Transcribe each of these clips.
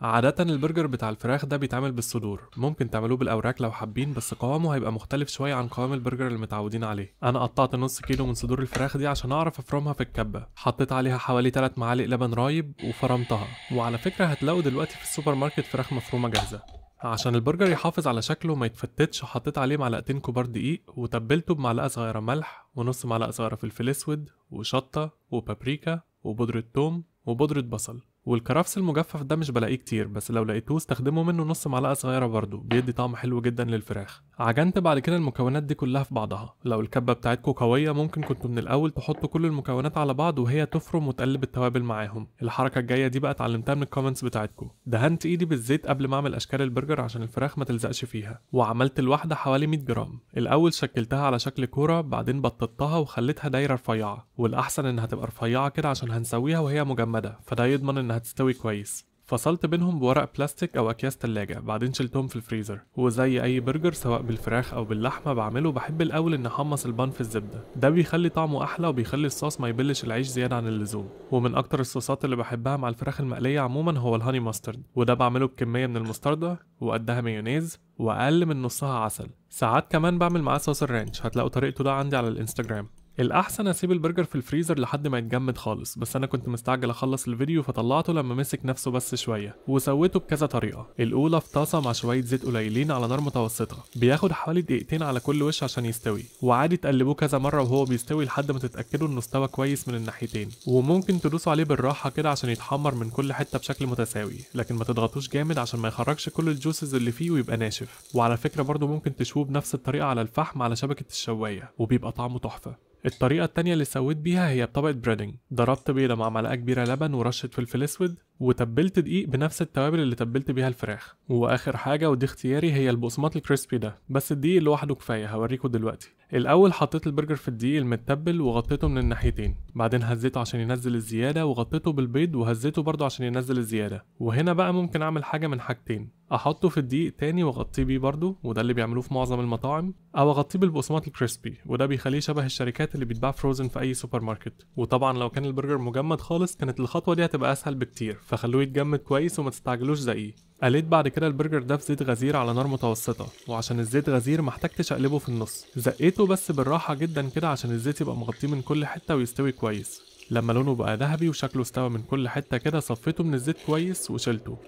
عادة البرجر بتاع الفراخ ده بيتعمل بالصدور، ممكن تعملوه بالاوراق لو حابين، بس قوامه هيبقى مختلف شوية عن قوام البرجر اللي متعودين عليه. انا قطعت نص كيلو من صدور الفراخ دي عشان اعرف افرمها في الكبة، حطيت عليها حوالي 3 معالق لبن رايب وفرمتها. وعلى فكرة هتلاقوا دلوقتي في السوبر ماركت فراخ مفرومة جاهزة. عشان البرجر يحافظ على شكله وما يتفتتش، حطيت عليه معلقتين كبار دقيق، وتبلته بمعلقة صغيرة ملح ونص معلقة صغيرة فلفل اسود وشطة وبابريكا وبودرة توم وبودرة بصل. والكرفس المجفف ده مش بلاقيه كتير، بس لو لقيتوه استخدموا منه نص معلقة صغيرة برضو، بيدي طعم حلو جدا للفراخ. عجنت بعد كده المكونات دي كلها في بعضها. لو الكبة بتاعتكم قوية ممكن كنتوا من الأول تحطوا كل المكونات على بعض وهي تفرم وتقلب التوابل معاهم. الحركة الجاية دي بقى اتعلمتها من الكومنتس بتاعتكم. دهنت ايدي بالزيت قبل ما اعمل اشكال البرجر عشان الفراخ ما تلزقش فيها، وعملت الواحدة حوالي 100 جرام. الأول شكلتها على شكل كورة، بعدين بططتها وخليتها دايرة رفيعة، والأحسن إنها تبقى رفيعة كده عشان هنسويها وهي مجمدة، فده يضمن إنها تستوي كويس. فصلت بينهم بورق بلاستيك او اكياس تلاجة، بعدين شلتهم في الفريزر. وزي اي برجر سواء بالفراخ او باللحمه بعمله، بحب الاول ان احمص البان في الزبده، ده بيخلي طعمه احلى وبيخلي الصوص ما يبلش العيش زياده عن اللزوم. ومن اكتر الصوصات اللي بحبها مع الفراخ المقليه عموما هو الهاني ماسترد، وده بعمله بكميه من المستردة وقدها مايونيز واقل من نصها عسل. ساعات كمان بعمل معاه صوص الرانش، هتلاقوا طريقته ده عندي على الانستجرام. الاحسن اسيب البرجر في الفريزر لحد ما يتجمد خالص، بس انا كنت مستعجل اخلص الفيديو فطلعته لما مسك نفسه بس شويه. وسويته بكذا طريقه، الاولى في طاسه مع شويه زيت قليلين على نار متوسطه، بياخد حوالي دقيقتين على كل وش عشان يستوي، وعادي تقلبوه كذا مره وهو بيستوي لحد ما تتاكدوا انه استوى كويس من الناحيتين. وممكن تدوسوا عليه بالراحه كده عشان يتحمر من كل حته بشكل متساوي، لكن ما تضغطوش جامد عشان ما يخرجش كل الجوسز اللي فيه ويبقى ناشف. وعلى فكره برضو ممكن تشوه بنفس الطريقه على الفحم على شبكه الشوايه وبيبقى طعمه تحفه. الطريقة التانية اللي سويت بيها هي بطبقة بريدنج. ضربت بيضة مع معلقة كبيرة لبن ورشة فلفل اسود، وتبلت دقيق بنفس التوابل اللي تبلت بيها الفراخ. واخر حاجة ودي اختياري هي البقسماط الكريسبي ده، بس الدقيق لوحده كفاية، هوريكم دلوقتي. الاول حطيت البرجر في الدقيق المتبل وغطيته من الناحيتين، بعدين هزيته عشان ينزل الزيادة، وغطيته بالبيض وهزيته برضه عشان ينزل الزيادة. وهنا بقى ممكن اعمل حاجة من حاجتين، احطه في الدقيق تاني واغطيه بيه برضه، وده اللي بيعملوه في معظم المطاعم، او اغطيه بالبقسماط الكريسبي، وده بيخليه شبه الشركات اللي بيتباع فروزن في اي سوبر ماركت. وطبعا لو كان البرجر مجمد خالص كانت الخطوة دي هتبقى اسهل بكتير، فخلوه يتجمد كويس وما تستعجلوش زيه. قليت بعد كده البرجر ده في زيت غزير على نار متوسطة، وعشان الزيت غزير محتاجتش اقلبه في النص، زقيته بس بالراحة جدا كده عشان الزيت يبقى مغطيه من كل حتة ويستوي كويس. لما لونه بقى ذهبي وشكله استوى من كل حتة كده، صفيته من الزيت كويس وشلته،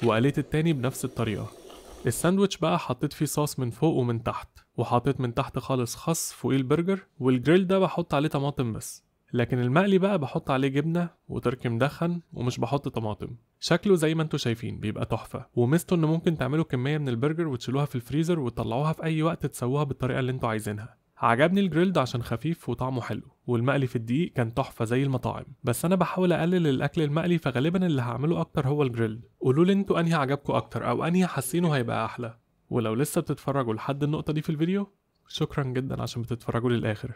وقليت التاني بنفس الطريقة. الساندوتش بقى حطيت فيه صوص من فوق ومن تحت، وحطيت من تحت خالص خس فوقيه البرجر، والجريل ده بحط عليه طماطم بس، لكن المقلي بقى بحط عليه جبنة وتركي مدخن ومش بحط طماطم. شكله زي ما انتوا شايفين بيبقى تحفة، وميزته ان ممكن تعملوا كمية من البرجر وتشيلوها في الفريزر وتطلعوها في اي وقت تسووها بالطريقة اللي انتوا عايزينها. عجبني الجريلد عشان خفيف وطعمه حلو، والمقلي في الدقيق كان تحفة زي المطاعم، بس انا بحاول اقلل الاكل المقلي، فغالبا اللي هعمله اكتر هو الجريلد. قولولي انتوا انهي عجبكم اكتر او انهي حاسينه هيبقى احلى. ولو لسه بتتفرجوا لحد النقطة دي في الفيديو، شكرا جدا عشان بتتفرجوا للاخر.